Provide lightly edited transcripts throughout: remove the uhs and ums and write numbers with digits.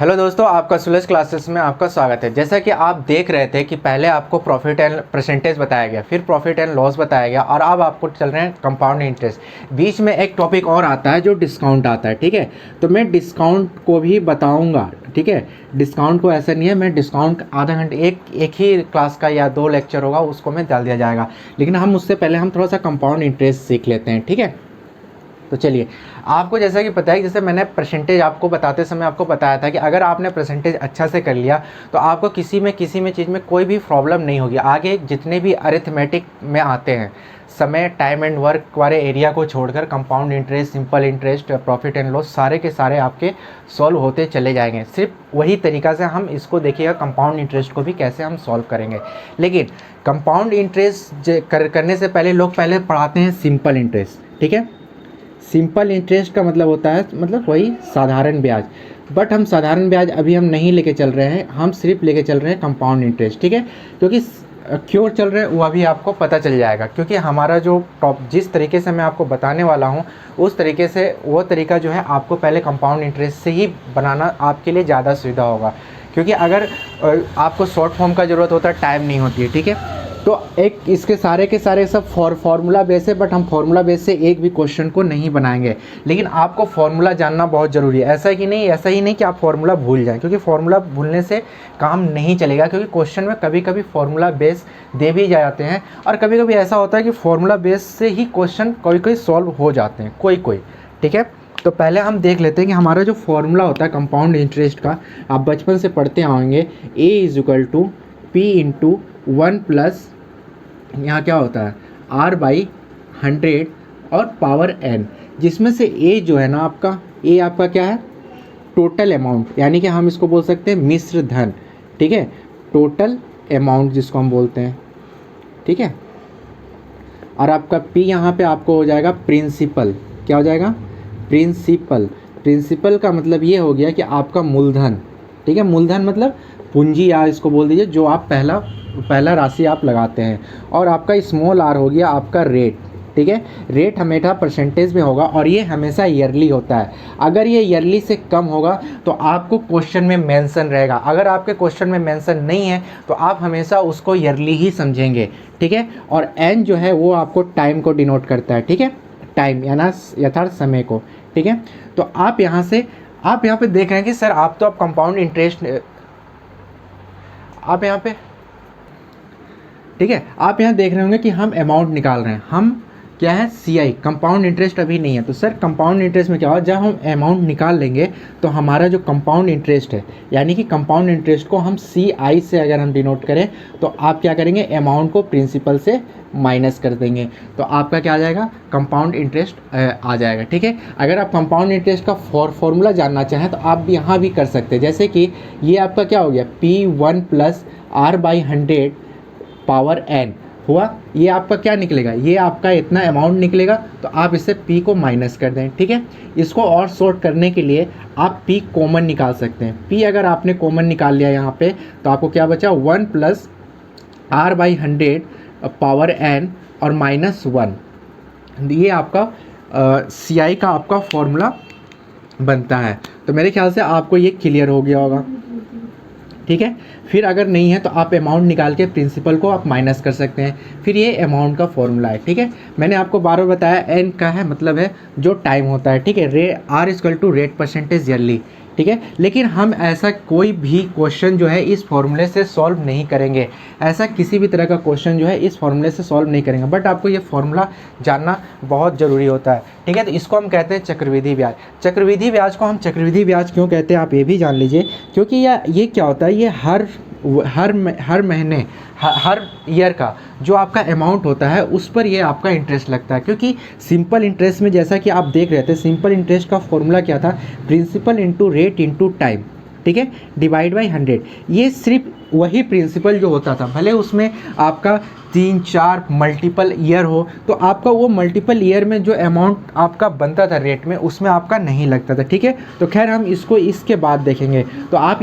Hello दोस्तों, आपका Sulesh classes में आपका स्वागत है। जैसा कि आप देख रहे थे कि पहले आपको प्रॉफिट एंड परसेंटेज बताया गया, फिर प्रॉफिट एंड लॉस बताया गया और अब आपको चल रहे हैं कंपाउंड इंटरेस्ट। बीच में एक टॉपिक और आता है जो डिस्काउंट आता है, ठीक है। तो मैं डिस्काउंट को भी बताऊंगा, ठीक है। डिस्काउंट को ऐसा नहीं है, मैं डिस्काउंट आधा घंटे एक ही क्लास का या 2 लेक्चर होगा उसको मैं डाल दिया जाएगा, लेकिन हम उससे पहले हम थोड़ा सा कंपाउंड इंटरेस्ट सीख लेते हैं, ठीक है। तो चलिए, आपको जैसा कि पता है, जैसे मैंने परसेंटेज आपको बताते समय आपको बताया था कि अगर आपने परसेंटेज अच्छा से कर लिया तो आपको किसी में चीज़ में कोई भी प्रॉब्लम नहीं होगी। आगे जितने भी अरिथमेटिक में आते हैं, समय, टाइम एंड वर्क वाले एरिया को छोड़कर compound interest, simple interest, profit and loss सारे के सारे आपके सॉल्व होते चले जाएंगे। सिर्फ वही तरीका से हम इसको देखिएगा, कंपाउंड इंटरेस्ट को भी कैसे हम सॉल्व करेंगे। लेकिन कंपाउंड इंटरेस्ट करने से पहले लोग पहले पढ़ाते हैं सिंपल इंटरेस्ट, ठीक है। सिंपल इंटरेस्ट का मतलब होता है मतलब वही साधारण ब्याज, बट हम साधारण ब्याज अभी हम नहीं लेके चल रहे हैं, हम सिर्फ लेके चल रहे हैं कंपाउंड इंटरेस्ट, ठीक है। क्योंकि क्यों चल रहे हैं वो अभी आपको पता चल जाएगा, क्योंकि हमारा जो जिस तरीके से मैं आपको बताने वाला हूँ उस तरीके से वो तरीका जो है आपको पहले कंपाउंड इंटरेस्ट से ही बनाना आपके लिए ज़्यादा सुविधा होगा। क्योंकि अगर आपको शॉर्ट फॉर्म का ज़रूरत होता है, टाइम नहीं होती है, ठीक है। तो एक इसके सारे के सारे सब फार्मूला बेस है, बट हम फार्मूला बेस से एक भी क्वेश्चन को नहीं बनाएंगे। लेकिन आपको फार्मूला जानना बहुत ज़रूरी है। ऐसा ही नहीं कि आप फार्मूला भूल जाएं, क्योंकि फार्मूला भूलने से काम नहीं चलेगा। क्योंकि क्वेश्चन में कभी कभी फार्मूला बेस दे भी जाते हैं और कभी कभी ऐसा होता है कि फार्मूला बेस से ही क्वेश्चन कोई सॉल्व हो जाते हैं, कोई, ठीक है। तो पहले हम देख लेते हैं कि हमारा जो फार्मूला होता है कंपाउंड इंटरेस्ट का, आप बचपन से पढ़ते आएंगे, A=P×1 + यहाँ क्या होता है R/100 और पावर n, जिसमें से A जो है ना आपका क्या है, टोटल अमाउंट, यानी कि हम इसको बोल सकते हैं मिश्र धन, ठीक है। टोटल अमाउंट जिसको हम बोलते हैं, ठीक है। और आपका P यहाँ पे आपको हो जाएगा प्रिंसिपल। क्या हो जाएगा? प्रिंसिपल का मतलब ये हो गया कि आपका मूलधन, ठीक है। मूलधन मतलब पूंजी, या इसको बोल दीजिए जो आप पहला राशि आप लगाते हैं। और आपका स्मॉल r हो गया आपका रेट, ठीक है। रेट हमेशा परसेंटेज में होगा और ये हमेशा ईयरली होता है। अगर ये ईयरली से कम होगा तो आपको क्वेश्चन में मेंशन रहेगा, अगर आपके क्वेश्चन में मेंशन नहीं है तो आप हमेशा उसको ईयरली ही समझेंगे, ठीक है। और n जो है वो आपको टाइम को डिनोट करता है, ठीक है। टाइम यानी यथार्थ समय को, ठीक है। तो आप यहाँ पे देख रहे हैं कि सर आप कंपाउंड इंटरेस्ट, आप यहाँ पे, ठीक है, आप यहाँ देख रहे होंगे कि हम अमाउंट निकाल रहे हैं। हम क्या है, CI, कंपाउंड इंटरेस्ट अभी नहीं है। तो सर कंपाउंड इंटरेस्ट में क्या होगा, जब हम अमाउंट निकाल लेंगे तो हमारा जो कंपाउंड इंटरेस्ट है, यानी कि कंपाउंड इंटरेस्ट को हम CI से अगर हम डिनोट करें तो आप क्या करेंगे, अमाउंट को प्रिंसिपल से माइनस कर देंगे, तो आपका क्या आ जाएगा, कंपाउंड इंटरेस्ट आ जाएगा, ठीक है। अगर आप कंपाउंड इंटरेस्ट का फॉर्मूला जानना चाहें तो आप यहाँ भी कर सकते हैं। जैसे कि ये आपका क्या हो गया, P1 + R/100 पावर n हुआ, ये आपका क्या निकलेगा, ये आपका इतना अमाउंट निकलेगा। तो आप इससे P को माइनस कर दें, ठीक है। इसको और शॉर्ट करने के लिए आप P कॉमन निकाल सकते हैं। P अगर आपने कॉमन निकाल लिया यहाँ पे तो आपको क्या बचा, 1 + R/100 पावर n और -1, ये आपका CI का आपका फॉर्मूला बनता है। तो मेरे ख्याल से आपको ये क्लियर हो गया होगा, ठीक है। फिर अगर नहीं है तो आप अमाउंट निकाल के प्रिंसिपल को आप माइनस कर सकते हैं। फिर ये अमाउंट का फॉर्मूला है, ठीक है। मैंने आपको बार बार बताया, एन का है मतलब है जो टाइम होता है, ठीक है। R= रेट परसेंटेज ईयरली, ठीक है। लेकिन हम ऐसा कोई भी क्वेश्चन जो है इस फॉर्मूले से सॉल्व नहीं करेंगे, ऐसा किसी भी तरह का क्वेश्चन जो है इस फॉर्मूले से सॉल्व नहीं करेंगे। बट आपको ये फॉर्मूला जानना बहुत ज़रूरी होता है, ठीक है। तो इसको हम कहते हैं चक्रवृद्धि ब्याज। चक्रवृद्धि ब्याज को हम चक्रवृद्धि ब्याज क्यों कहते हैं आप ये भी जान लीजिए, क्योंकि ये क्या होता है, ये हर महीने, हर ईयर का जो आपका अमाउंट होता है उस पर ये आपका इंटरेस्ट लगता है। क्योंकि सिंपल इंटरेस्ट में जैसा कि आप देख रहे थे, सिंपल इंटरेस्ट का फॉर्मूला क्या था, principal into rate into time, ठीक है, /100। ये सिर्फ वही प्रिंसिपल जो होता था, भले उसमें आपका 3-4 मल्टीपल ईयर हो तो आपका वो मल्टीपल ईयर में जो अमाउंट आपका बनता था रेट में, उसमें आपका नहीं लगता था, ठीक है। तो खैर हम इसको इसके बाद देखेंगे। तो आप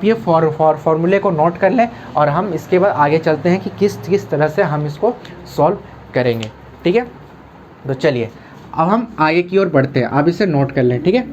ये फॉर्मूले को नोट कर लें और हम इसके बाद आगे चलते हैं कि किस तरह से हम इसको सॉल्व करेंगे, ठीक है। तो चलिए अब हम आगे की ओर बढ़ते हैं, आप इसे नोट कर लें, ठीक है।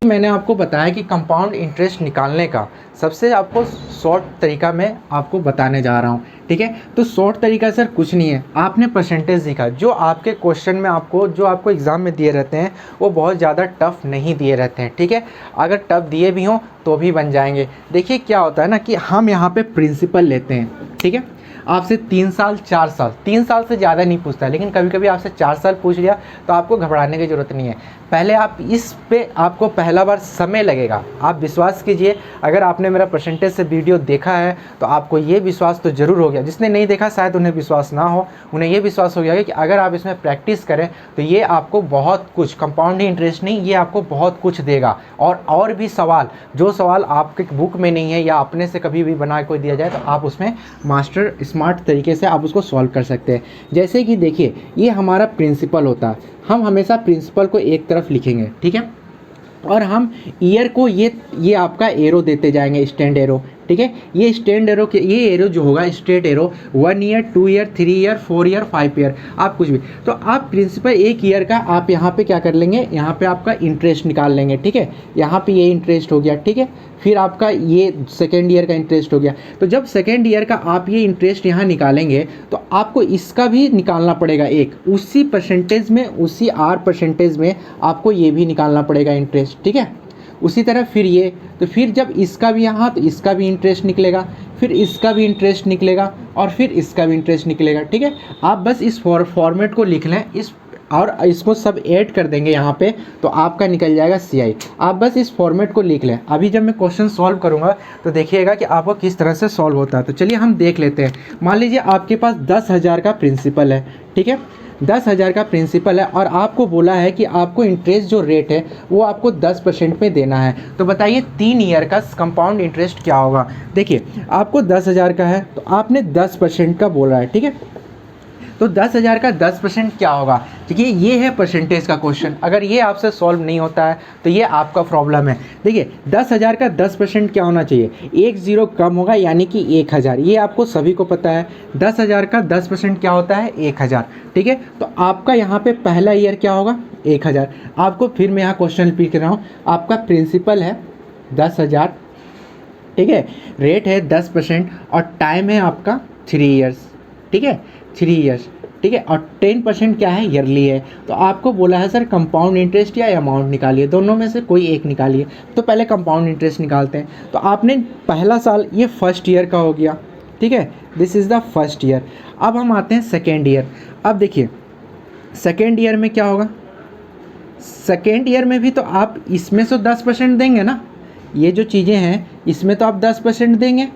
मैंने आपको बताया कि कंपाउंड इंटरेस्ट निकालने का सबसे आपको शॉर्ट तरीका मैं आपको बताने जा रहा हूँ, ठीक है। तो शॉर्ट तरीका सर कुछ नहीं है, आपने परसेंटेज सीखा जो आपके क्वेश्चन में आपको जो आपको एग्ज़ाम में दिए रहते हैं वो बहुत ज़्यादा टफ नहीं दिए रहते हैं, ठीक है। अगर टफ दिए भी हों तो भी बन जाएंगे। देखिए क्या होता है ना कि हम यहाँ पे प्रिंसिपल लेते हैं, ठीक है। आपसे 3 साल 4 साल 3 साल से ज़्यादा नहीं पूछता है, लेकिन कभी कभी आपसे 4 साल पूछ लिया तो आपको घबराने की ज़रूरत नहीं है। पहले आप इस पे आपको पहला बार समय लगेगा, आप विश्वास कीजिए। अगर आपने मेरा परसेंटेज से वीडियो देखा है तो आपको ये विश्वास तो ज़रूर हो गया, जिसने नहीं देखा शायद उन्हें विश्वास ना हो, उन्हें ये विश्वास हो गया कि अगर आप इसमें प्रैक्टिस करें तो ये आपको बहुत कुछ, कंपाउंड इंटरेस्ट नहीं, ये आपको बहुत कुछ देगा। और भी सवाल, जो सवाल आपके बुक में नहीं है या अपने से कभी भी बना कोई दिया जाए तो आप उसमें मास्टर स्मार्ट तरीके से आप उसको सॉल्व कर सकते हैं। जैसे कि देखिए ये हमारा प्रिंसिपल होता है, हम हमेशा प्रिंसिपल को एक तरफ लिखेंगे, ठीक है। और हम ईयर को ये आपका एरो देते जाएंगे, स्टैंड एरो, ठीक है। ये स्टैंड एरो के ये एरो जो होगा straight arrow 1 year 2 year 3 year 4 year 5 year, आप कुछ भी। तो आप प्रिंसिपल 1 ईयर का आप यहाँ पे क्या कर लेंगे, यहाँ पे आपका इंटरेस्ट निकाल लेंगे, ठीक है। यहाँ पे ये इंटरेस्ट हो गया, ठीक है। फिर आपका ये सेकेंड ईयर का इंटरेस्ट हो गया। तो जब सेकेंड ईयर का आप ये इंटरेस्ट यहाँ निकालेंगे तो आपको इसका भी निकालना पड़ेगा एक, उसी परसेंटेज में, उसी % में आपको ये भी निकालना पड़ेगा इंटरेस्ट, ठीक है। उसी तरह फिर ये, तो फिर जब इसका भी यहाँ तो इसका भी इंटरेस्ट निकलेगा, फिर इसका भी इंटरेस्ट निकलेगा और फिर इसका भी इंटरेस्ट निकलेगा, ठीक है। आप बस इस फॉर्मेट को लिख लें, इस और इसको सब ऐड कर देंगे यहाँ पे तो आपका निकल जाएगा CI। आप बस इस फॉर्मेट को लिख लें। अभी जब मैं क्वेश्चन सॉल्व करूँगा तो देखिएगा कि आपको किस तरह से सॉल्व होता है। तो चलिए हम देख लेते हैं। मान लीजिए आपके पास 10,000 का प्रिंसिपल है, ठीक है। 10,000 का प्रिंसिपल है और आपको बोला है कि आपको इंटरेस्ट जो रेट है वो आपको 10% में देना है। तो बताइए 3 ईयर का कंपाउंड इंटरेस्ट क्या होगा। देखिए आपको 10,000 का है तो आपने 10% का बोला है, ठीक है। तो 10,000 का 10% क्या होगा, देखिए ये है परसेंटेज का क्वेश्चन। अगर ये आपसे सॉल्व नहीं होता है तो ये आपका प्रॉब्लम है। देखिए 10,000 का 10% क्या होना चाहिए, 1 0 कम होगा यानी कि 1,000, ये आपको सभी को पता है। 10,000 का 10% क्या होता है, 1,000, ठीक है। तो आपका यहाँ पे पहला ईयर क्या होगा, 1,000। आपको फिर मैं यहाँ क्वेश्चन रिपीट कर रहा हूँ, आपका प्रिंसिपल है 10,000, ठीक है। रेट है 10% और टाइम है आपका 3 ईयर्स, ठीक है, 3 ईयर्स, ठीक है। और 10% क्या है, ईयरली है। तो आपको बोला है सर कंपाउंड इंटरेस्ट या अमाउंट निकालिए, दोनों में से कोई एक निकालिए। तो पहले कंपाउंड इंटरेस्ट निकालते हैं। तो आपने पहला साल, ये फर्स्ट ईयर का हो गया, ठीक है, this is the first year. अब हम आते हैं सेकेंड ईयर। अब देखिए सेकेंड ईयर में क्या होगा, सेकेंड ईयर में भी तो आप इसमें से 10% देंगे ना, ये जो चीज़ें हैं इसमें तो आप 10% देंगे,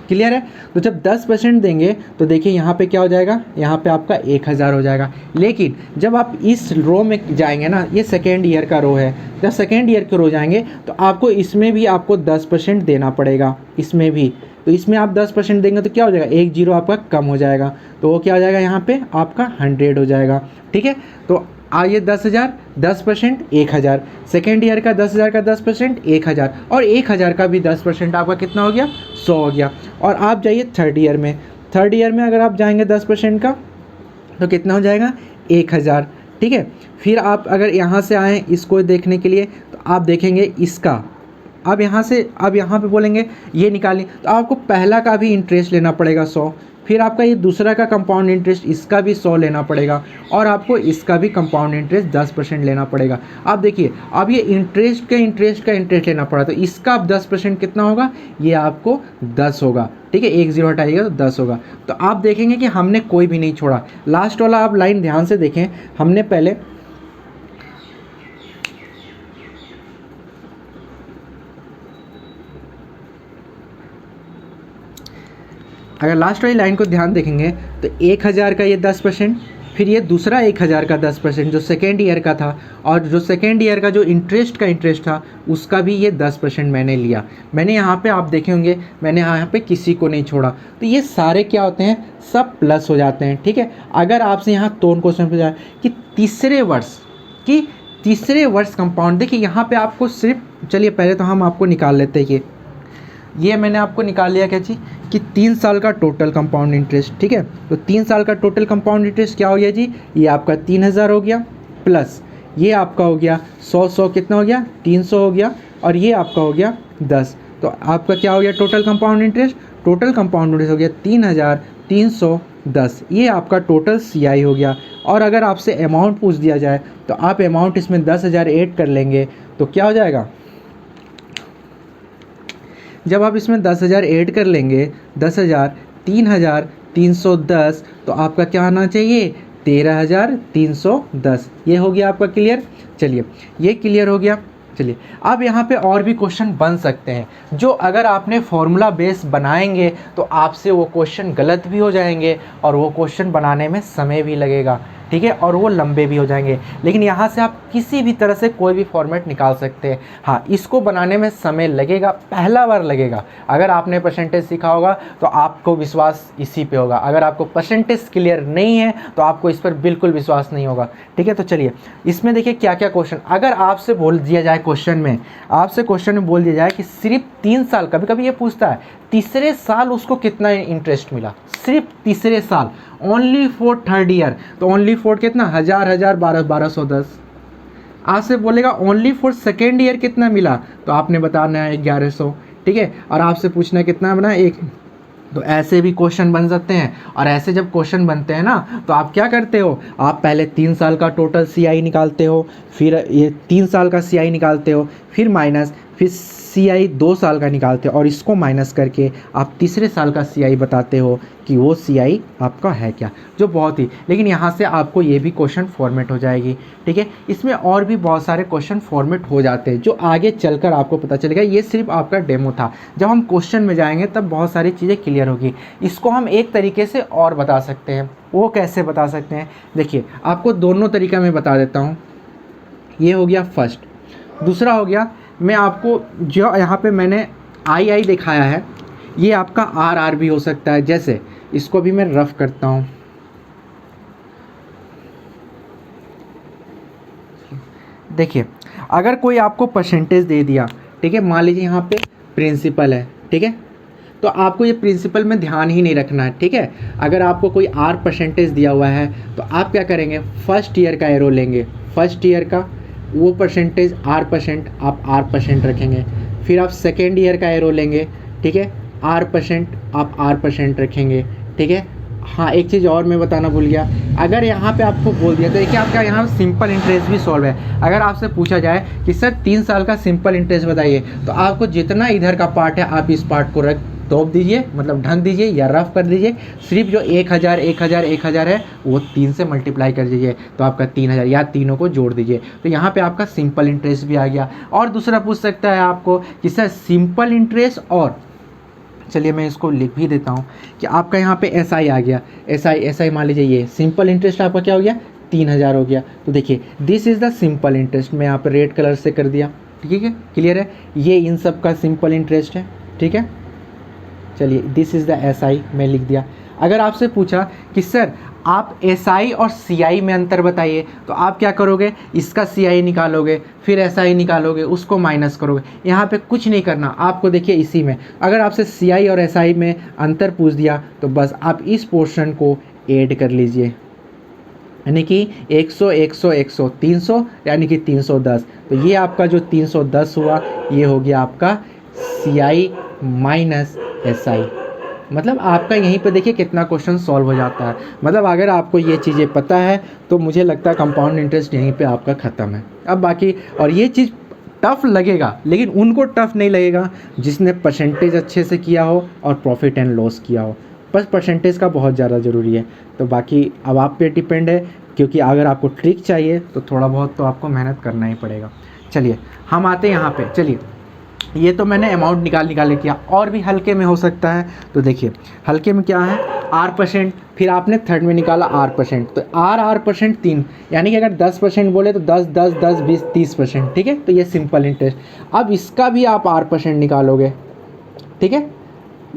क्लियर है। तो जब 10% देंगे तो देखिए यहाँ पे क्या हो जाएगा, यहाँ पे आपका 1,000 हो जाएगा। लेकिन जब आप इस रो में जाएंगे ना, ये सेकेंड ईयर का रो है, जब सेकेंड ईयर के रो जाएंगे तो आपको इसमें भी आपको 10% देना पड़ेगा, इसमें भी। तो इसमें आप 10% देंगे तो क्या हो जाएगा, 1 0 आपका कम हो जाएगा, तो वो क्या हो जाएगा, यहाँ पे आपका 100 हो जाएगा, ठीक है। तो आइए 10,000 10% 1,000, सेकेंड ईयर का 10,000 का 10% 1,000 और 1,000 का भी 10% आपका कितना हो गया, 100 हो गया। और आप जाइए थर्ड ईयर में, थर्ड ईयर में अगर आप जाएंगे 10% का तो कितना हो जाएगा, 1,000, ठीक है। फिर आप अगर यहाँ से आएँ इसको देखने के लिए तो आप देखेंगे इसका, अब यहाँ से अब यहाँ पे बोलेंगे ये निकालिए, तो आपको पहला का भी इंटरेस्ट लेना पड़ेगा 100, फिर आपका ये दूसरा का कंपाउंड इंटरेस्ट इसका भी 100 लेना पड़ेगा और आपको इसका भी कंपाउंड इंटरेस्ट 10% लेना पड़ेगा। अब देखिए अब ये इंटरेस्ट का इंटरेस्ट लेना पड़ा तो इसका अब 10% कितना होगा, ये आपको 10 होगा, ठीक है। 1 0 हटाइएगा तो 10 होगा। तो आप देखेंगे कि हमने कोई भी नहीं छोड़ा। लास्ट वाला आप लाइन ध्यान से देखें, हमने पहले अगर लास्ट वाली लाइन को ध्यान देखेंगे तो 1,000 का ये 10%, फिर ये दूसरा 1,000 का 10% जो सेकेंड ईयर का था, और जो सेकेंड ईयर का जो इंटरेस्ट था उसका भी ये 10% मैंने लिया। मैंने यहाँ पे आप देखे होंगे मैंने यहाँ पे किसी को नहीं छोड़ा। तो ये सारे क्या होते हैं, सब प्लस हो जाते हैं, ठीक है। अगर आपसे यहाँ टोन क्वेश्चन पूछा कि तीसरे वर्ष कंपाउंड, देखिए यहाँ पे आपको सिर्फ, चलिए पहले तो हम आपको निकाल लेते हैं। ये मैंने आपको निकाल लिया क्या चीज़ कि 3 साल का टोटल कंपाउंड इंटरेस्ट, ठीक है। तो 3 साल का टोटल कंपाउंड इंटरेस्ट क्या हो गया जी, ये आपका 3,000 हो गया, प्लस ये आपका हो गया 100 कितना हो गया 300 हो गया, और ये आपका हो गया 10। तो आपका क्या हो गया total compound interest? Total compound interest हो गया 3310। ये आपका टोटल CI हो गया। और अगर आपसे अमाउंट पूछ दिया जाए तो आप अमाउंट इसमें 10,000 ऐड कर लेंगे तो क्या हो जाएगा? जब आप इसमें 10,000 ऐड कर लेंगे, 10,000 3,310, तो आपका क्या आना चाहिए? 13,310। ये हो गया आपका क्लियर। चलिए ये क्लियर हो गया। चलिए अब यहाँ पे और भी क्वेश्चन बन सकते हैं जो अगर आपने फॉर्मूला बेस बनाएंगे तो आपसे वो क्वेश्चन गलत भी हो जाएंगे और वो क्वेश्चन बनाने में समय भी लगेगा, ठीक है, और वो लंबे भी हो जाएंगे। लेकिन यहाँ से आप किसी भी तरह से कोई भी फॉर्मेट निकाल सकते हैं। हाँ, इसको बनाने में समय लगेगा, पहला बार लगेगा। अगर आपने परसेंटेज सीखा होगा तो आपको विश्वास इसी पे होगा। अगर आपको परसेंटेज क्लियर नहीं है तो आपको इस पर बिल्कुल विश्वास नहीं होगा, ठीक है। तो चलिए इसमें देखिए क्या क्या क्वेश्चन अगर आपसे बोल दिया जाए, क्वेश्चन में बोल दिया जाए कि सिर्फ 3 साल, कभी कभी ये पूछता है तीसरे साल उसको कितना इंटरेस्ट मिला, सिर्फ तीसरे साल, ओनली फॉर थर्ड ईयर, तो ओनली फॉर कितना 1000 1210। आपसे बोलेगा ओनली फॉर सेकेंड ईयर कितना मिला, तो आपने बताना है 1100, ठीक है। और आपसे पूछना है कितना बना 1। तो ऐसे भी क्वेश्चन बन सकते हैं। और ऐसे जब क्वेश्चन बनते हैं ना तो आप क्या करते हो, आप पहले 3 साल का टोटल CI निकालते हो, फिर ये 3 साल का CI निकालते हो, फिर माइनस, फिर CI 2 साल का निकालते हो और इसको माइनस करके आप तीसरे साल का CI बताते हो कि वो CI आपका है क्या, जो बहुत ही, लेकिन यहाँ से आपको ये भी क्वेश्चन फॉर्मेट हो जाएगी, ठीक है। इसमें और भी बहुत सारे क्वेश्चन फॉर्मेट हो जाते हैं जो आगे चलकर आपको पता चलेगा। ये सिर्फ आपका डेमो था, जब हम क्वेश्चन में जाएंगे तब बहुत सारी चीज़ें क्लियर होगी। इसको हम एक तरीके से और बता सकते हैं, वो कैसे बता सकते हैं, देखिए आपको दोनों तरीका मैं बता देता हूँ। ये हो गया फर्स्ट। दूसरा हो गया, मैं आपको जो यहाँ पे मैंने आई दिखाया है, ये आपका RR भी हो सकता है। जैसे इसको भी मैं रफ करता हूँ, देखिए अगर कोई आपको परसेंटेज दे दिया, ठीक है, मान लीजिए यहाँ पे प्रिंसिपल है, ठीक है, तो आपको ये प्रिंसिपल में ध्यान ही नहीं रखना है, ठीक है। अगर आपको कोई R परसेंटेज दिया हुआ है तो आप क्या करेंगे, फर्स्ट ईयर का एरो लेंगे, फर्स्ट ईयर का वो परसेंटेज R% आप R% रखेंगे। फिर आप सेकेंड ईयर का एरो लेंगे, ठीक है, R% आप R% रखेंगे, ठीक है। हाँ, एक चीज़ और मैं बताना भूल गया, अगर यहाँ पे आपको बोल दिया तो देखिए आपका यहाँ सिंपल इंटरेस्ट भी सॉल्व है। अगर आपसे पूछा जाए कि सर 3 साल का सिंपल इंटरेस्ट बताइए, तो आपको जितना इधर का पार्ट है आप इस पार्ट को रख तोप दीजिए, मतलब ढक दीजिए या रफ कर दीजिए। सिर्फ जो 1000 है वो 3 से मल्टीप्लाई कर दीजिए तो आपका 3000, या तीनों को जोड़ दीजिए। तो यहाँ पे आपका सिंपल इंटरेस्ट भी आ गया। और दूसरा पूछ सकता है आपको कि सर सिंपल इंटरेस्ट, और चलिए मैं इसको लिख भी देता हूँ कि आपका यहाँ पे SI आ गया, SI मान लीजिए ये सिंपल इंटरेस्ट आपका क्या हो गया 3000 हो गया। तो देखिए this is the simple interest, मैं यहाँ पे रेड कलर से कर दिया, ठीक है, क्लियर है। ये इन सब का सिंपल इंटरेस्ट है, ठीक है। चलिए दिस इज़ द SI मैं लिख दिया। अगर आपसे पूछा कि सर आप SI और CI में अंतर बताइए, तो आप क्या करोगे, इसका CI निकालोगे, फिर SI निकालोगे, उसको माइनस करोगे। यहाँ पे कुछ नहीं करना आपको, देखिए इसी में अगर आपसे CI और SI में अंतर पूछ दिया तो बस आप इस पोर्शन को ऐड कर लीजिए, यानी कि 100 100 100 300, यानी कि 310। तो ये आपका जो 310 हुआ ये हो गया आपका CI माइनस SI। मतलब आपका यहीं पे देखिए कितना क्वेश्चन सॉल्व हो जाता है। मतलब अगर आपको ये चीज़ें पता है तो मुझे लगता है कंपाउंड इंटरेस्ट यहीं पे आपका ख़त्म है। अब बाकी, और ये चीज़ टफ़ लगेगा, लेकिन उनको टफ़ नहीं लगेगा जिसने परसेंटेज अच्छे से किया हो और प्रॉफिट एंड लॉस किया हो। बस परसेंटेज का बहुत ज़्यादा ज़रूरी है। तो बाकी अब आप पे डिपेंड है, क्योंकि अगर आपको ट्रिक चाहिए तो थोड़ा बहुत तो आपको मेहनत करना ही पड़ेगा। चलिए हम आते हैं यहाँ पे। चलिए ये तो मैंने अमाउंट निकाल किया, और भी हल्के में हो सकता है। तो देखिए हल्के में क्या है, R%, फिर आपने थर्ड में निकाला R%, तो R% 3, यानी कि अगर 10% बोले तो 10 10 10 20 30%, ठीक है। तो ये सिंपल इंटरेस्ट। अब इसका भी आप R% निकालोगे, ठीक है,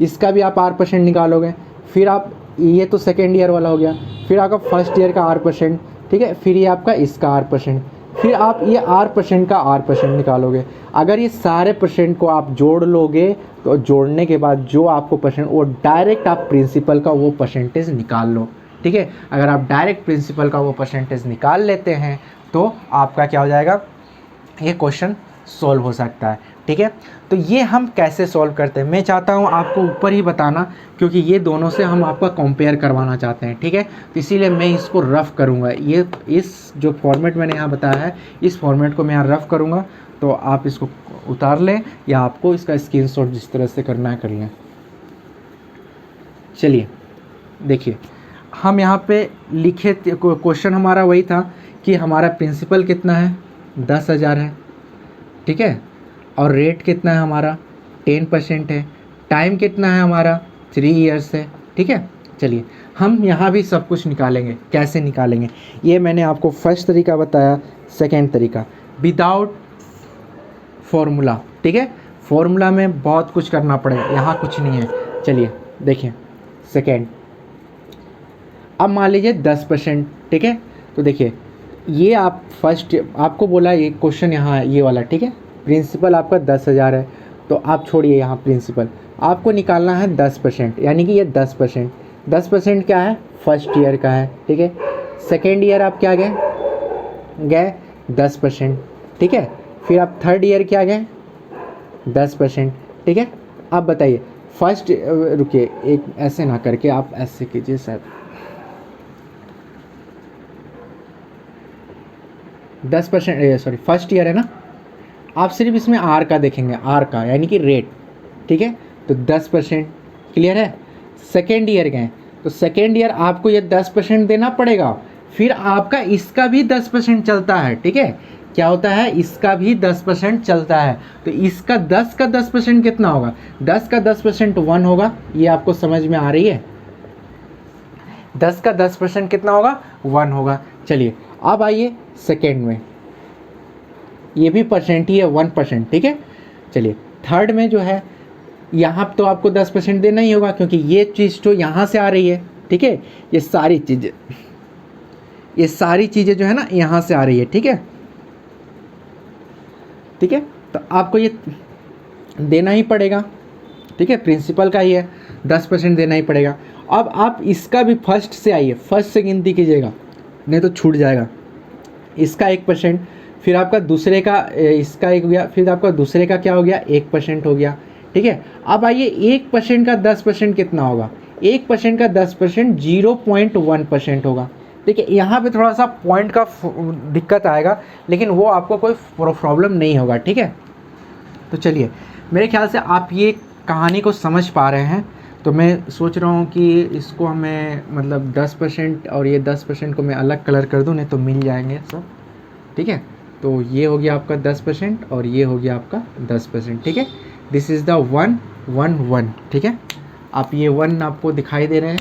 इसका भी आप R% निकालोगे। फिर आप, ये तो सेकेंड ईयर वाला हो गया, फिर आपका फर्स्ट ईयर का R%, ठीक है, फिर ये आपका इसका R%, फिर आप ये R% का R% निकालोगे। अगर ये सारे परसेंट को आप जोड़ लोगे तो जोड़ने के बाद जो आपको परसेंट, वो डायरेक्ट आप प्रिंसिपल का वो परसेंटेज निकाल लो, ठीक है। अगर आप डायरेक्ट प्रिंसिपल का वो परसेंटेज निकाल लेते हैं तो आपका क्या हो जाएगा, ये क्वेश्चन सॉल्व हो सकता है। ठीक है, तो ये हम कैसे सॉल्व करते हैं, मैं चाहता हूँ आपको ऊपर ही बताना, क्योंकि ये दोनों से हम आपका कंपेयर करवाना चाहते हैं। ठीक है, तो इसीलिए मैं इसको रफ़ करूँगा, ये इस जो फॉर्मेट मैंने यहाँ बताया है इस फॉर्मेट को मैं यहाँ रफ़ करूँगा, तो आप इसको उतार लें या आपको इसका स्क्रीनशॉट जिस तरह से करना है कर लें। चलिए देखिए, हम यहाँ पे लिखे क्वेश्चन हमारा वही था कि हमारा प्रिंसिपल कितना है, 10,000 है। ठीक है, और रेट कितना है हमारा, 10% है। टाइम कितना है हमारा, 3 इयर्स है। ठीक है, चलिए हम यहाँ भी सब कुछ निकालेंगे। कैसे निकालेंगे, ये मैंने आपको फर्स्ट तरीका बताया, सेकेंड तरीका विदाउट फॉर्मूला। ठीक है, फॉर्मूला में बहुत कुछ करना पड़ेगा, यहाँ कुछ नहीं है। चलिए देखिए सेकेंड, अब मान लीजिए 10%। ठीक है, तो देखिए ये आप फर्स्ट आपको बोला ये क्वेश्चन यहाँ है ये वाला। ठीक है, प्रिंसिपल आपका 10,000 है, तो आप छोड़िए यहाँ प्रिंसिपल, आपको निकालना है 10%, यानी कि ये 10%। 10% क्या है, फर्स्ट ईयर का है। ठीक है, सेकेंड ईयर आप क्या गए 10%। ठीक है, फिर आप थर्ड ईयर क्या गए 10%। ठीक है, अब बताइए फर्स्ट, रुकिए एक ऐसे ना करके आप ऐसे कीजिए सर, 10% सॉरी फर्स्ट ईयर है ना, आप सिर्फ इसमें आर का देखेंगे, आर का यानी कि रेट। ठीक है, तो 10%। क्लियर है, सेकेंड ईयर गए तो सेकेंड ईयर आपको ये 10% देना पड़ेगा, फिर आपका इसका भी 10% चलता है। ठीक है, क्या होता है, इसका भी 10% चलता है, तो इसका 10 का 10% कितना होगा, 10 का 10% 1 होगा। ये आपको समझ में आ रही है, 10 का 10% कितना होगा, 1 होगा। चलिए अब आइए सेकेंड में, ये भी परसेंट ही है 1%। ठीक है, चलिए थर्ड में जो है यहाँ तो आपको 10% देना ही होगा, क्योंकि ये चीज़ तो यहाँ से आ रही है। ठीक है, ये सारी चीज़ें जो है ना यहाँ से आ रही है। ठीक है, ठीक है, तो आपको ये देना ही पड़ेगा। ठीक है, प्रिंसिपल का ही है, 10% देना ही पड़ेगा। अब आप इसका भी फर्स्ट से आइए, फर्स्ट से गिनती कीजिएगा, नहीं तो छूट जाएगा। इसका 1%, फिर आपका दूसरे का, इसका 1 हो गया, फिर आपका दूसरे का क्या हो गया, 1% हो गया। ठीक है, अब आइए 1% का 10% कितना होगा, 1% का 10% 0.1% होगा। देखिए यहाँ पे थोड़ा सा पॉइंट का दिक्कत आएगा, लेकिन वो आपको कोई प्रॉब्लम नहीं होगा। ठीक है, तो चलिए मेरे ख्याल से आप ये कहानी को समझ पा रहे हैं, तो मैं सोच रहा हूँ कि इसको हमें मतलब 10% और ये 10% को मैं अलग कलर कर दूँ, नहीं तो मिल जाएंगे सब। ठीक है, तो ये हो गया आपका 10% और ये हो गया आपका 10%। ठीक है, दिस इज़ द 1 1 1। ठीक है, आप ये 1 आपको दिखाई दे रहे हैं,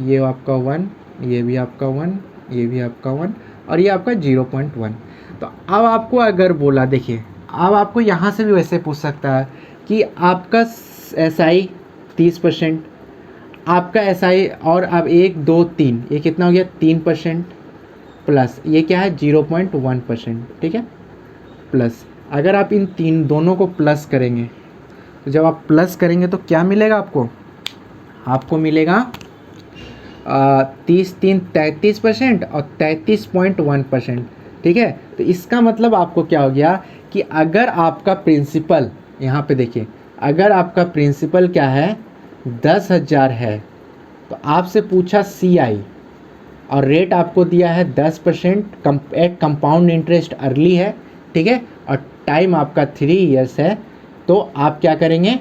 ये आपका 1, ये भी आपका 1, ये भी आपका 1 और ये आपका 0.1। तो अब आपको अगर बोला, देखिए अब आपको यहाँ से भी वैसे पूछ सकता है कि आपका SI 30%, आपका SI और अब 1 2 3, ये कितना हो गया 3% प्लस ये क्या है 0.1%। ठीक है, प्लस अगर आप इन दोनों को प्लस करेंगे, तो जब आप प्लस करेंगे तो क्या मिलेगा आपको मिलेगा 30 3 33% और 33.1%। ठीक है, तो इसका मतलब आपको क्या हो गया कि अगर आपका प्रिंसिपल, यहाँ पे देखिए, अगर आपका प्रिंसिपल क्या है 10,000 है, तो आपसे पूछा CI और रेट आपको दिया है 10%, एट कंपाउंड इंटरेस्ट अर्ली है। ठीक है, और टाइम आपका 3 इयर्स है, तो आप क्या करेंगे,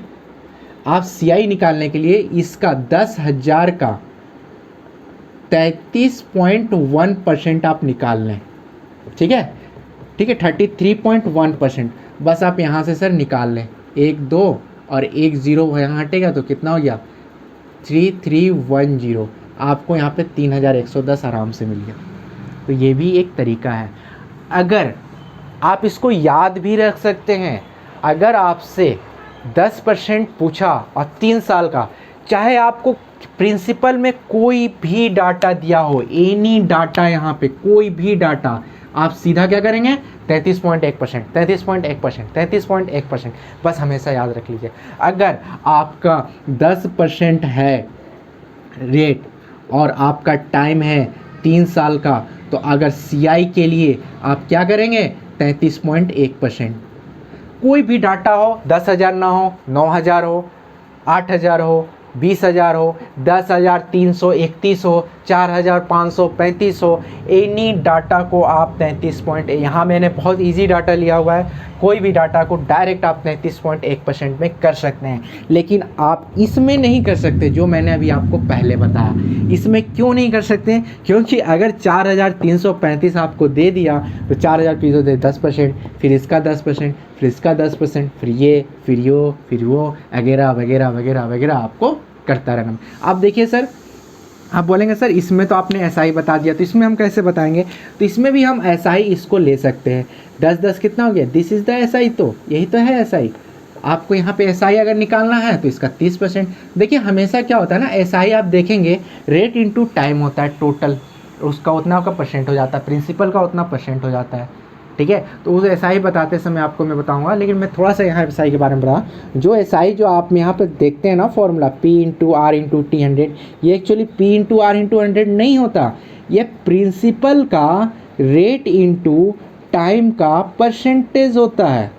आप CI निकालने के लिए इसका 10,000 का 33.1% आप निकाल लें। ठीक है, ठीक है, 33.1%, बस आप यहाँ से सर निकाल लें, 1 2 और 1 0 यहाँ हटेगा तो कितना हो गया 3310, आपको यहाँ पे 3110 आराम से मिल गया। तो ये भी एक तरीका है। अगर आप इसको याद भी रख सकते हैं, अगर आपसे 10% पूछा और 3 साल का, चाहे आपको प्रिंसिपल में कोई भी डाटा दिया हो, एनी डाटा, यहाँ पे कोई भी डाटा, आप सीधा क्या करेंगे 33.1%, 33.1%, 33.1%, बस हमेशा याद रख लीजिए। अगर आपका 10% है रेट और आपका टाइम है 3 साल का, तो अगर CI के लिए आप क्या करेंगे 33.1%। कोई भी डाटा हो, 10,000 ना हो, 9,000 हो, 8,000 हो, 20,000 हो, 10,331 हो, 4,535 हो, एनी डाटा को आप 33 यहाँ मैंने बहुत इजी डाटा लिया हुआ है, कोई भी डाटा को डायरेक्ट आप 33.1% में कर सकते हैं। लेकिन आप इसमें नहीं कर सकते जो मैंने अभी आपको पहले बताया। इसमें क्यों नहीं कर सकते? क्योंकि अगर 4,335 आपको दे दिया तो 4,000 दे 10%, फिर इसका 10%, फिर इसका 10%, फिर ये, फिर वो वगैरह वगैरह वगैरह वगैरह आपको करता रहना। अब देखिए सर, आप बोलेंगे सर इसमें तो आपने SI बता दिया, तो इसमें हम कैसे बताएंगे? तो इसमें भी हम SI इसको ले सकते हैं। 10 कितना हो गया? दिस इज़ द SI, तो यही तो है SI। आपको यहाँ पे SI अगर निकालना है तो इसका 30%। देखिए हमेशा क्या होता है ना, SI आप देखेंगे रेट इनटू टाइम होता है, टोटल उसका उतना का परसेंट हो जाता है, प्रिंसिपल का उतना परसेंट हो जाता है, ठीक है। तो उस SI बताते समय आपको मैं बताऊंगा, लेकिन मैं थोड़ा सा यहाँ SI के बारे में बता। जो SI जो आप यहाँ पे देखते हैं ना फॉर्मूला P/R/T100, ये एक्चुअली P/R/100 नहीं होता, ये प्रिंसिपल का रेट इनटू टाइम का परसेंटेज होता है।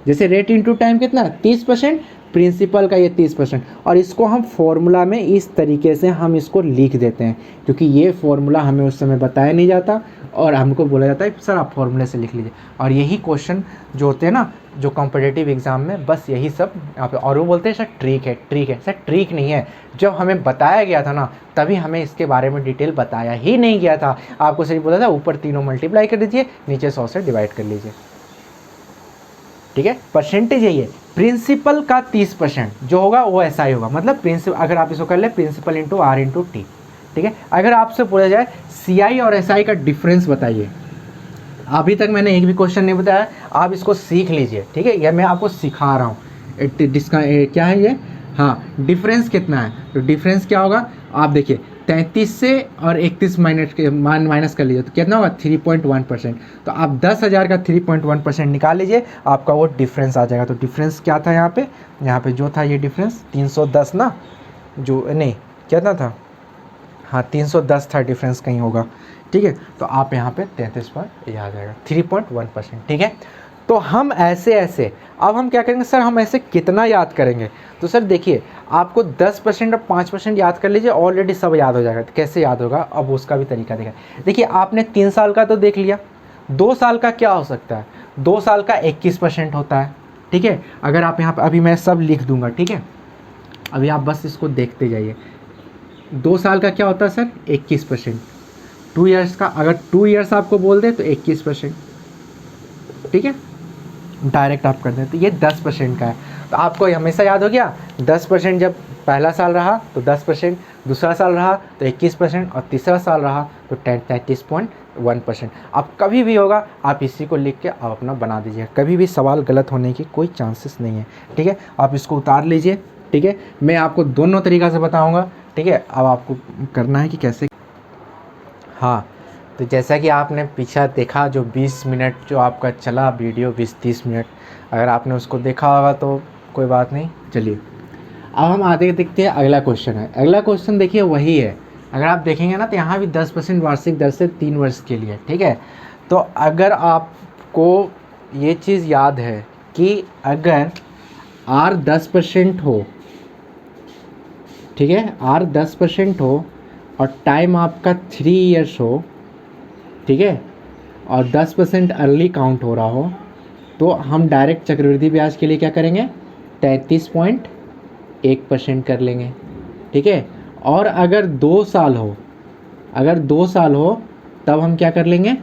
जैसे रेट इनटू टाइम कितना 30%, प्रिंसिपल का ये 30%, और इसको हम फॉर्मूला में इस तरीके से हम इसको लिख देते हैं, क्योंकि ये फॉर्मूला हमें उस समय बताया नहीं जाता और हमको बोला जाता है सर आप फॉर्मूले से लिख लीजिए। और यही क्वेश्चन जो होते हैं ना जो कॉम्पिटिटिव एग्जाम में, बस यही सब यहाँ पे। और वो बोलते हैं सर ट्रिक है, सर ट्रिक नहीं है। जब हमें बताया गया था ना तभी हमें इसके बारे में डिटेल बताया ही नहीं गया था। आपको सिर्फ बोला था ऊपर तीनों मल्टीप्लाई कर दीजिए, नीचे 100 से डिवाइड कर लीजिए, ठीक है। परसेंटेज यही है, प्रिंसिपल का 30% जो होगा वो SI होगा। मतलब प्रिंसिपल, अगर आप इसको कर ले principal into R into T, ठीक है। अगर आपसे पूछा जाए CI और SI का डिफरेंस बताइए, अभी तक मैंने एक भी क्वेश्चन नहीं बताया, आप इसको सीख लीजिए, ठीक है। यह मैं आपको सिखा रहा हूँ क्या है ये, हाँ डिफरेंस कितना है। तो डिफरेंस क्या होगा आप देखिए, 33 से और 31 माइनस कर लीजिए तो कितना होगा 3.1%। तो आप 10,000 का 3.1% निकाल लीजिए, आपका वो डिफरेंस आ जाएगा। तो डिफरेंस क्या था यहाँ पे जो था ये डिफरेंस 310 ना, जो नहीं कितना था, हाँ 310 था डिफरेंस, कहीं होगा, ठीक है। तो आप यहाँ पे 33 पर ये आ जाएगा 3.1%, ठीक है। तो हम ऐसे अब हम क्या करेंगे सर, हम ऐसे कितना याद करेंगे? तो सर देखिए आपको 10% और 5% याद कर लीजिए, ऑलरेडी सब याद हो जाएगा। तो कैसे याद होगा अब उसका भी तरीका देखा। देखिए आपने 3 साल का तो देख लिया, 2 साल का क्या हो सकता है? 2 साल का 21% होता है, ठीक है। अगर आप यहाँ पर अभी मैं सब लिख दूंगा, ठीक है, अभी आप बस इसको देखते जाइए। 2 साल का क्या होता है सर 21%। 2 ईयर्स का अगर 2 ईयर्स आपको बोल दे तो 21%, ठीक है, डायरेक्ट आप कर दें। तो ये 10% का है, तो आपको हमेशा याद हो गया 10% जब पहला साल रहा तो 10%, दूसरा साल रहा तो 21%, और तीसरा साल रहा तो 33.1%। अब कभी भी होगा आप इसी को लिख के आप अपना बना दीजिए, कभी भी सवाल गलत होने की कोई चांसेस नहीं है, ठीक है। आप इसको उतार लीजिए, ठीक है। मैं आपको दोनों तरीक़ा से बताऊँगा, ठीक है। अब आपको करना है कि कैसे, हाँ। तो जैसा कि आपने पीछे देखा जो 20 मिनट जो आपका चला वीडियो, 20-30 मिनट, अगर आपने उसको देखा होगा तो कोई बात नहीं। चलिए अब हम आगे देखते हैं, अगला क्वेश्चन है। अगला क्वेश्चन देखिए वही है, अगर आप देखेंगे ना तो यहाँ भी 10% वार्षिक दर से 3 वर्ष के लिए, ठीक है। तो अगर आपको ये चीज़ याद है कि अगर R 10% हो, ठीक है, R 10% हो और टाइम आपका 3 ईयर्स हो, ठीक है, और 10% अर्ली काउंट हो रहा हो, तो हम डायरेक्ट चक्रवृद्धि ब्याज के लिए क्या करेंगे 33.1% कर लेंगे, ठीक है। और अगर 2 साल हो, तब हम क्या कर लेंगे,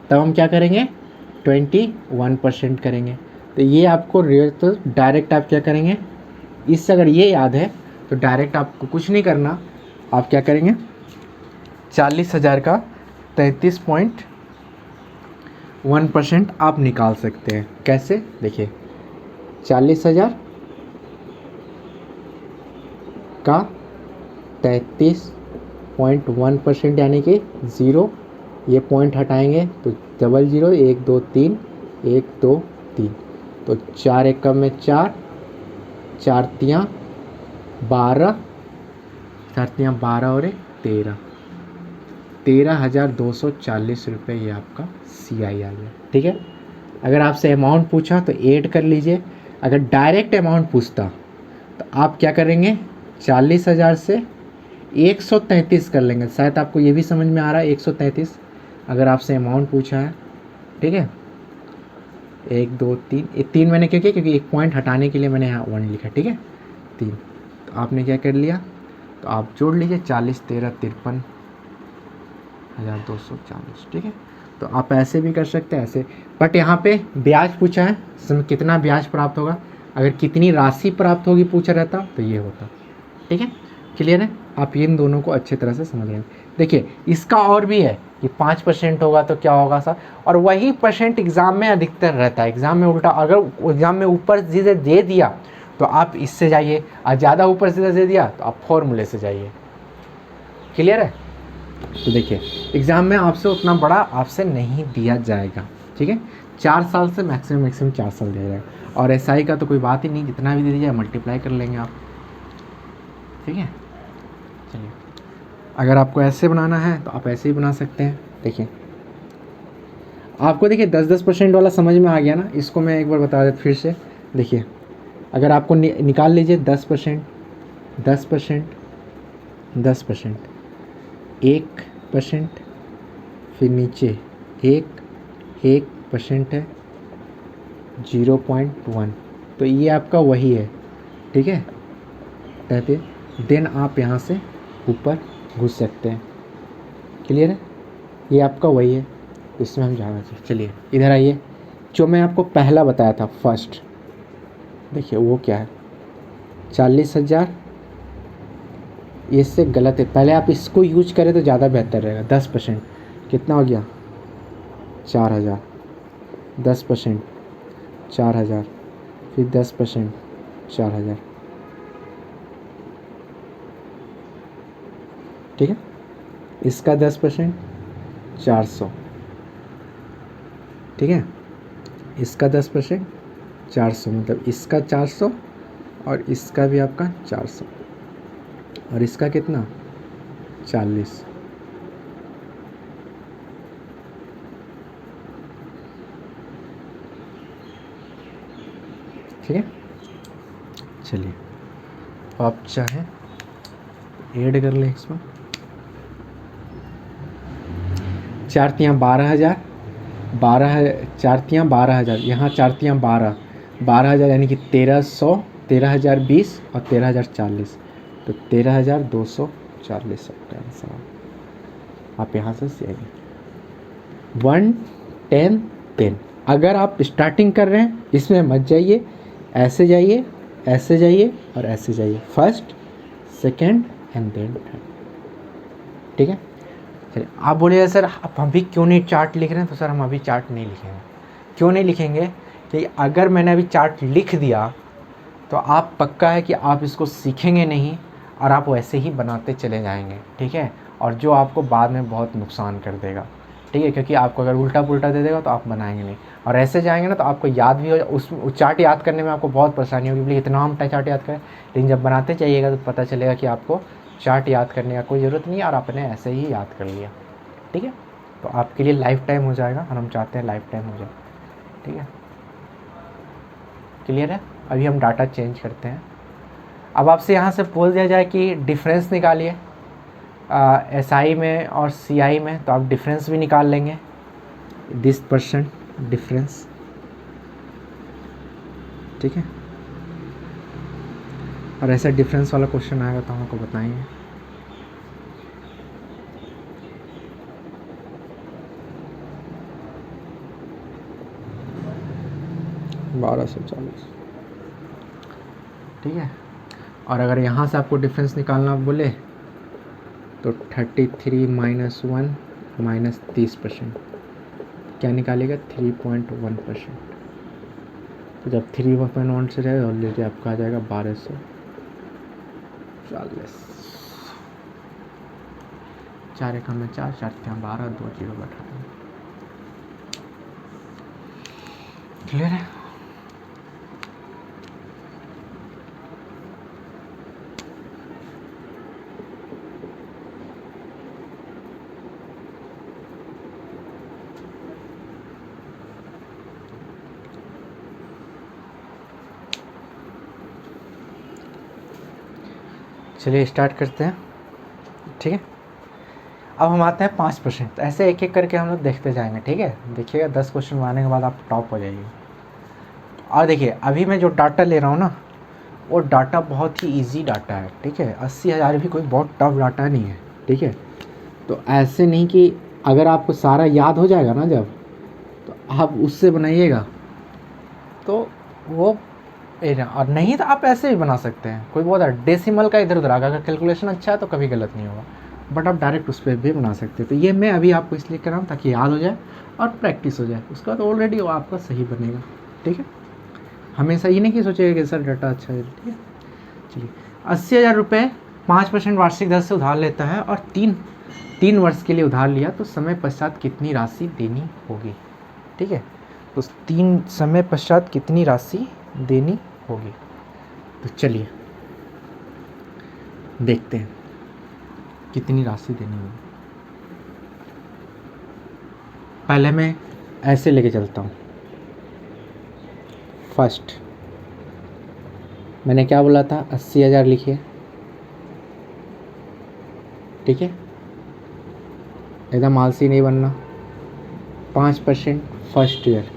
21% करेंगे। तो ये आपको तो डायरेक्ट आप क्या करेंगे, इससे अगर ये याद है तो डायरेक्ट आपको कुछ नहीं करना, आप क्या करेंगे 40,000 का 33.1% आप निकाल सकते हैं। कैसे देखिए, 40,000 का 33.1% यानी कि 0, ये पॉइंट हटाएंगे तो 00, 1 2 3, 1 2 3, तो 4 एकम में 4, 4 तियाँ 12, धरतियाँ 12 और 13, 13,240 रुपये ये आपका CI आ गया। ठीक है, अगर आपसे अमाउंट पूछा तो ऐड कर लीजिए। अगर डायरेक्ट अमाउंट पूछता तो आप क्या करेंगे, 40,000 से 133 कर लेंगे। शायद आपको ये भी समझ में आ रहा है, 133 अगर आपसे अमाउंट पूछा है। ठीक है, 1 2 3, ये 3 मैंने क्या किया क्योंकि एक पॉइंट हटाने के लिए मैंने यहाँ 1 लिखा। ठीक है, 3, तो आपने क्या कर लिया, तो आप जोड़ लीजिए 40 13 53,240। ठीक है, तो आप ऐसे भी कर सकते हैं, ऐसे। बट यहाँ पे ब्याज पूछा है, इसमें कितना ब्याज प्राप्त होगा, अगर कितनी राशि प्राप्त होगी पूछा रहता तो ये होता। ठीक है, क्लियर है, आप इन दोनों को अच्छी तरह से समझ रहे हैं। देखिए इसका और भी है कि 5% होगा तो क्या होगा सर, और वही परसेंट एग्ज़ाम में अधिकतर रहता है। एग्ज़ाम में उल्टा, अगर एग्ज़ाम में ऊपर सीधे दे दिया तो आप इससे जाइए, और ज़्यादा ऊपर सीधे दे दिया तो आप फॉर्मूले से जाइए। क्लियर है, तो देखिए एग्ज़ाम में आपसे उतना बड़ा आपसे नहीं दिया जाएगा। ठीक है, 4 साल से मैक्सिमम 4 साल दिया जाएगा, और SI का तो कोई बात ही नहीं, जितना भी दे दिया मल्टीप्लाई कर लेंगे आप। ठीक है, चलिए अगर आपको ऐसे बनाना है तो आप ऐसे ही बना सकते हैं। देखिए आपको, देखिए 10% वाला समझ में आ गया ना, इसको मैं एक बार बता देता फिर से। देखिए अगर आपको निकाल लीजिए 10%, 10%, 10%, 1%, फिर नीचे 1% है, 0.1, तो ये आपका वही है। ठीक है, कहते देन आप यहाँ से ऊपर घुस सकते हैं। क्लियर है, ये आपका वही है, इसमें हम जाना चाहिए। चलिए इधर आइए, जो मैं आपको पहला बताया था फर्स्ट, देखिए वो क्या है, 40,000, इससे गलत है, पहले आप इसको यूज करें तो ज़्यादा बेहतर रहेगा। 10% कितना हो गया, 4,000, 10% 4,000, फिर 10% 4,000। ठीक है, इसका 10% 400। ठीक है, इसका 10% 400, मतलब इसका 400 और इसका भी आपका 400, और इसका कितना 40। ठीक है, चलिए आप चाहें ऐड कर लें इसमें। 4 12,000, 4 12,000, यहाँ 4 12,000 यानी कि 1,300, 13,020 और 13,040, तो 13,240 आपका आंसर। आप यहाँ से आएंगे 1 10 10। अगर आप स्टार्टिंग कर रहे हैं इसमें मत जाइए, ऐसे जाइए, ऐसे जाइए और ऐसे जाइए, first second and then third. ठीक है, चलिए आप बोलिए सर आप अभी क्यों नहीं चार्ट लिख रहे हैं, तो सर हम अभी चार्ट नहीं लिखेंगे। क्यों नहीं लिखेंगे कि अगर मैंने अभी चार्ट लिख दिया तो आप पक्का है कि आप इसको सीखेंगे नहीं, और आप वैसे ही बनाते चले जाएंगे। ठीक है, और जो आपको बाद में बहुत नुकसान कर देगा। ठीक है, क्योंकि आपको अगर उल्टा पुल्टा दे देगा तो आप बनाएंगे नहीं, और ऐसे जाएंगे ना तो आपको याद भी हो, उस चार्ट याद करने में आपको बहुत परेशानी होगी, बोले इतना हम चार्ट याद करें। लेकिन जब बनाते जाइएगा तो पता चलेगा कि आपको चार्ट याद करने का कोई ज़रूरत नहीं है, और आपने ऐसे ही याद कर लिया। ठीक है, तो आपके लिए लाइफ टाइम हो जाएगा, और हम चाहते हैं लाइफ टाइम हो जाए। ठीक है, क्लियर है। अभी हम डाटा चेंज करते हैं। अब आपसे यहाँ से बोल दिया जाए कि डिफरेंस निकालिए SI में और CI में, तो आप डिफरेंस भी निकाल लेंगे, 10% डिफरेंस। ठीक है, और ऐसा डिफरेंस वाला क्वेश्चन आएगा तो हम आपको बताएंगे। $1240। ठीक है, और अगर यहाँ से आपको डिफरेंस निकालना बोले तो 33 -1 -30%, क्या निकालेगा 3.1%। तो जब 3.1 से जाएगा ऑलरेडी आपका आ जाएगा 1240। 4 एकम में 4, 4 12, 2 0 बैठा। क्लियर है। चलिए स्टार्ट करते हैं, ठीक है। अब हम आते हैं 5%। ऐसे एक एक करके हम लोग देखते जाएंगे, ठीक है। देखिएगा 10 क्वेश्चन बनाने के बाद आप टॉप हो जाइए। और देखिए अभी मैं जो डाटा ले रहा हूँ ना, वो डाटा बहुत ही इजी डाटा है, ठीक है। 80,000 भी कोई बहुत टफ डाटा नहीं है, ठीक है। तो ऐसे नहीं कि अगर आपको सारा याद हो जाएगा ना जब, तो आप उससे बनाइएगा तो वो और नहीं तो आप ऐसे भी बना सकते हैं। कोई बहुत डेसिमल का इधर उधर आएगा, अगर कैलकुलेशन अच्छा है तो कभी गलत नहीं होगा, बट आप डायरेक्ट उस पर भी बना सकते हैं। तो ये मैं अभी आपको इसलिए कर रहा हूँ ताकि याद हो जाए और प्रैक्टिस हो जाए, उसका तो ऑलरेडी वो आपका सही बनेगा, ठीक है। हमेशा ये नहीं कि सोचेगा कि सर डाटा अच्छा है, ठीक है। चलिए 80,000 रुपये 5% वार्षिक दर से उधार लेता है और तीन वर्ष के लिए उधार लिया, तो समय पश्चात कितनी राशि देनी होगी, ठीक है। तो 3 समय पश्चात कितनी राशि देनी होगी, तो चलिए देखते हैं कितनी राशि देनी होगी। पहले मैं ऐसे लेके चलता हूँ। फर्स्ट मैंने क्या बोला था, 80,000 लिखिए, ठीक है। एकदम आलसी नहीं बनना। 5% फर्स्ट ईयर,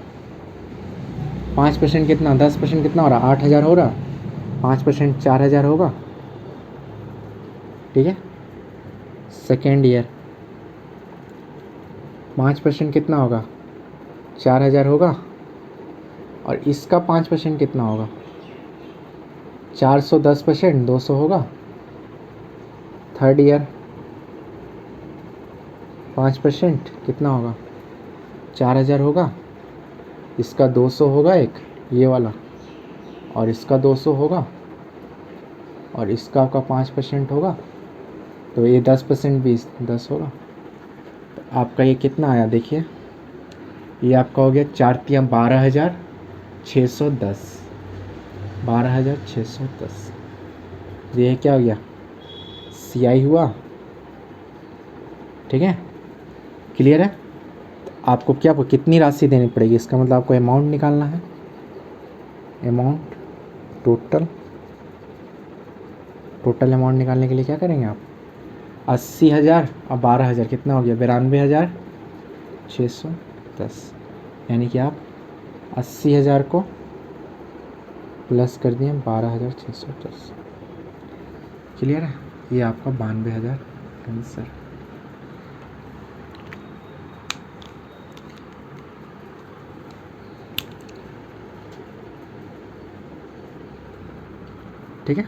5% कितना, 10% कितना हो रहा, 8,000 हो रहा। 5% 4,000 होगा, ठीक है। सेकेंड ईयर 5% कितना होगा, 4,000 होगा। और इसका 5% कितना होगा, 410%, 200 होगा। थर्ड ईयर 5% कितना होगा, 4,000 होगा। इसका 200 होगा एक, ये वाला, और इसका 200 होगा, और इसका आपका 5% होगा, तो ये 10% भी 10 होगा। तो आपका ये कितना आया, देखिए ये आपका हो गया 4 तिया 12,610, 12,610। ये क्या हो गया, CI हुआ, ठीक है। क्लियर है। तो आपको क्या कितनी राशि देनी पड़ेगी, इसका मतलब आपको अमाउंट निकालना है। अमाउंट टोटल अमाउंट निकालने के लिए क्या करेंगे आप, 80,000 और 12,000 कितना हो गया, 92,610। यानी कि आप 80,000 को प्लस कर दिए 12,610। क्लियर है। ये आपका 92,000 आंसर। ठीक है।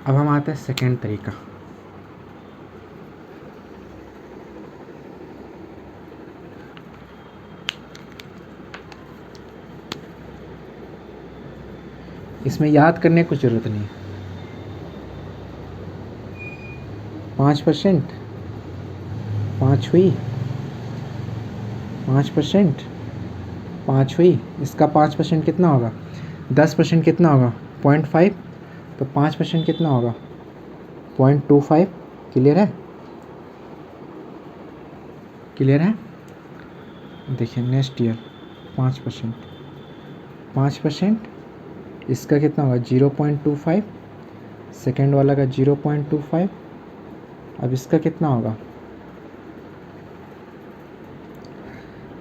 अब हम आते हैं सेकेंड तरीका। इसमें याद करने की कुछ ज़रूरत नहीं है। 5%, 5 हुई, 5%, 5 हुई। इसका 5% कितना होगा, 10% कितना होगा, 0.5। तो 5% कितना होगा, 0.25। क्लियर है, क्लियर है। देखिए नेक्स्ट ईयर 5%, 5%, इसका कितना होगा 0.25, सेकेंड वाला का 0.25। अब इसका कितना होगा,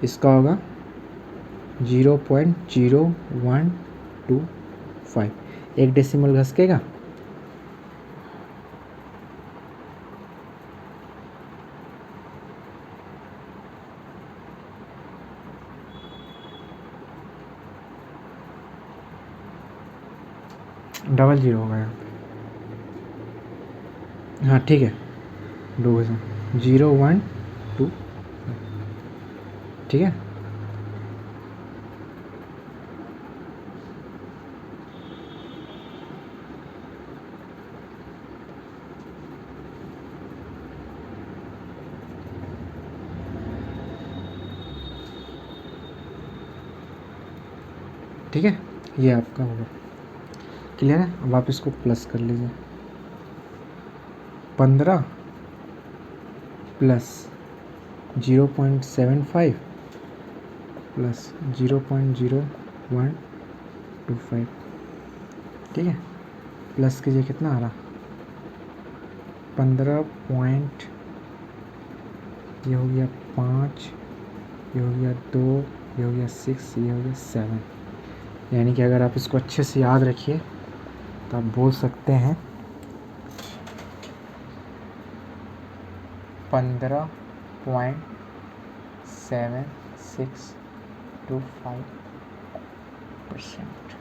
इसका होगा 0.0125। एक डेसिमल घसकेगा, डबल जीरो होगा यहाँ पे। हाँ ठीक है, 0.125, ठीक है। ठीक है, ये आपका होगा। क्लियर है। अब आप इसको प्लस कर लीजिए, 15 प्लस 0.75 प्लस 0.0125, ठीक है। प्लस कीजिए, कितना आ रहा, 15 पॉइंट, ये हो गया 5, ये हो गया 2, ये हो गया 6, ये हो गया 7। यानी कि अगर आप इसको अच्छे से याद रखिए तो आप बोल सकते हैं 15.7625%।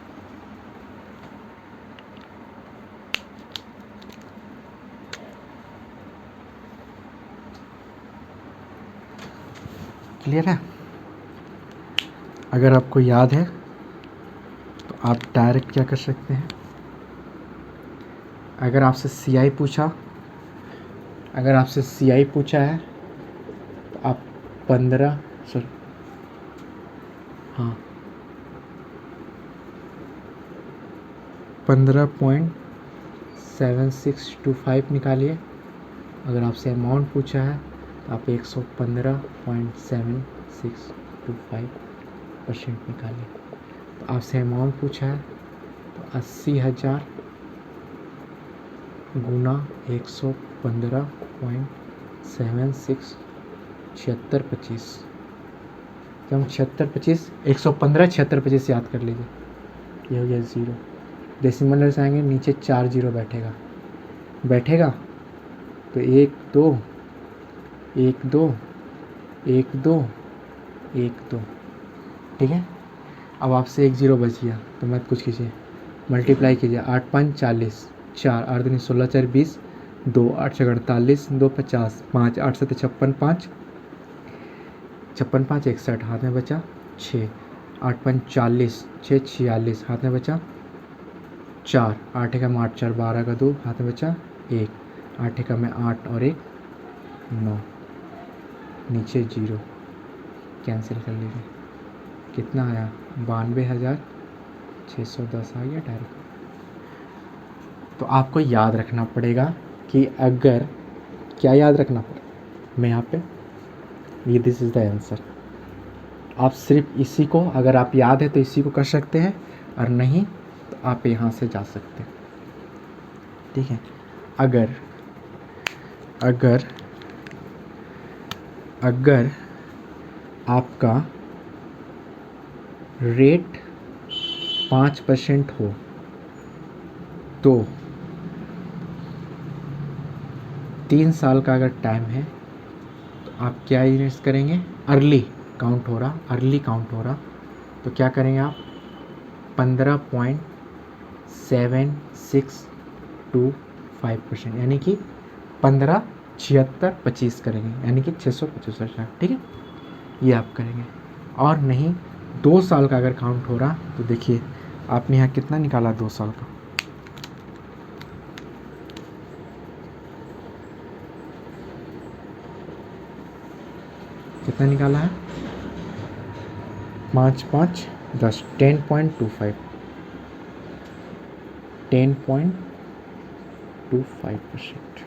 क्लियर है? अगर आपको याद है तो आप डायरेक्ट क्या कर सकते हैं, अगर आपसे CI पूछा, अगर आपसे CI पूछा है तो आप 15, सॉरी हाँ 15.7625 निकालिए। अगर आपसे अमाउंट पूछा है तो आप 115.7625% निकालिए। तो आपसे अमाउंट पूछा है तो 80,000 गुना 115.76 7625, तो हम 7625 115 7625 याद कर लीजिए। ये हो गया 0, डेसिमल से आएंगे नीचे 4 0 बैठेगा तो 1 2 1 2 1 2 1 2। ठीक है, अब आपसे 1 0 बच गया तो मत कुछ कीजिए, मल्टीप्लाई कीजिए। 8 5 40, 4 8 दूनी 16 4 20, 2 8 6 48, 2 50, 5 8 7 56, 5 56 5 61, हाथ में बचा 6, 8 5 40, 6 46, हाथ में बचा 4, 8 एक में 8 4 12 का 2, हाथ में बचा 1, 8 एक में 8 और 1 9, नीचे 0, कैंसिल कर लीजिए। कितना आया, 92,610 आ गया डायरेक्ट। तो आपको याद रखना पड़ेगा कि अगर, क्या याद रखना पड़ेगा, मैं यहाँ पे ये दिस इज़ द आंसर। आप सिर्फ इसी को, अगर आप याद है तो इसी को कर सकते हैं, और नहीं तो आप यहाँ से जा सकते हैं। ठीक है, अगर अगर अगर आपका रेट 5% हो तो 3 साल का अगर टाइम है तो आप क्या इन्वेस्ट करेंगे, अर्ली काउंट हो रहा तो क्या करेंगे आप 15.7625%, यानी कि 15 76 25 करेंगे, यानी कि 675। ठीक है, ये आप करेंगे। और नहीं 2 साल का अगर काउंट हो रहा तो देखिए आपने यहाँ कितना निकाला, 2 साल का, कितना निकाला है, 5 5 10, 10.25, 10.25%।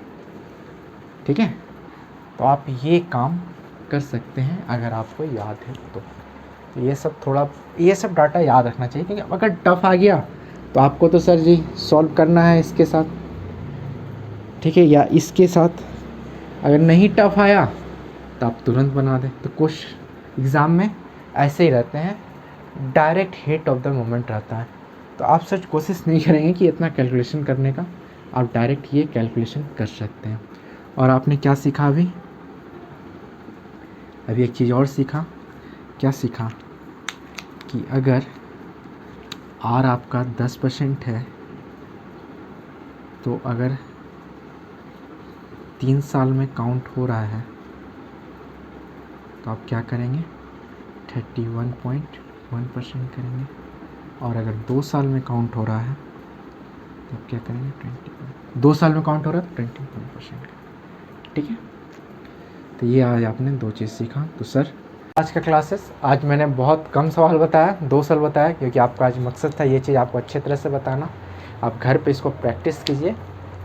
ठीक है, तो आप ये काम कर सकते हैं अगर आपको याद है तो। ये सब डाटा याद रखना चाहिए, क्योंकि अगर टफ आ गया तो आपको तो सर जी सॉल्व करना है इसके साथ, ठीक है, या इसके साथ। अगर नहीं टफ आया तो आप तुरंत बना दें। तो कुछ एग्ज़ाम में ऐसे ही रहते हैं, direct hit of the moment रहता है। तो आप सच कोशिश नहीं करेंगे कि इतना कैलकुलेशन करने का, आप डायरेक्ट ये कैलकुलेशन कर सकते हैं। और आपने क्या सीखा अभी एक चीज़ और सीखा, क्या सीखा कि अगर R आपका 10% है तो अगर 3 साल में काउंट हो रहा है तो आप क्या करेंगे, 31.1% करेंगे। और अगर 2 साल में काउंट हो रहा है तो आप क्या करेंगे, 2 साल में काउंट हो रहा है तो 21%। ठीक है, तो ये आज आपने 2 चीज़ सीखा। तो सर आज का क्लासेस, आज मैंने बहुत कम सवाल बताया, 2 सवाल बताया, क्योंकि आपका आज मकसद था ये चीज़ आपको अच्छे तरह से बताना। आप घर पे इसको प्रैक्टिस कीजिए,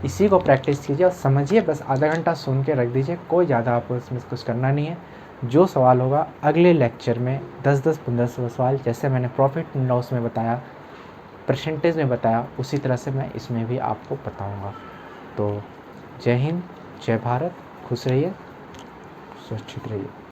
इसी को प्रैक्टिस कीजिए और समझिए, बस आधा घंटा सुन के रख दीजिए, कोई ज़्यादा आपको इसमें कुछ करना नहीं है। जो सवाल होगा अगले लेक्चर में 10-10 15 सवाल, जैसे मैंने प्रॉफिट एंड लॉस में बताया, परसेंटेज में बताया उसी तरह से मैं इसमें भी आपको बताऊंगा। तो जय हिंद, जय भारत, खुश रहिए, सुरक्षित रहिए।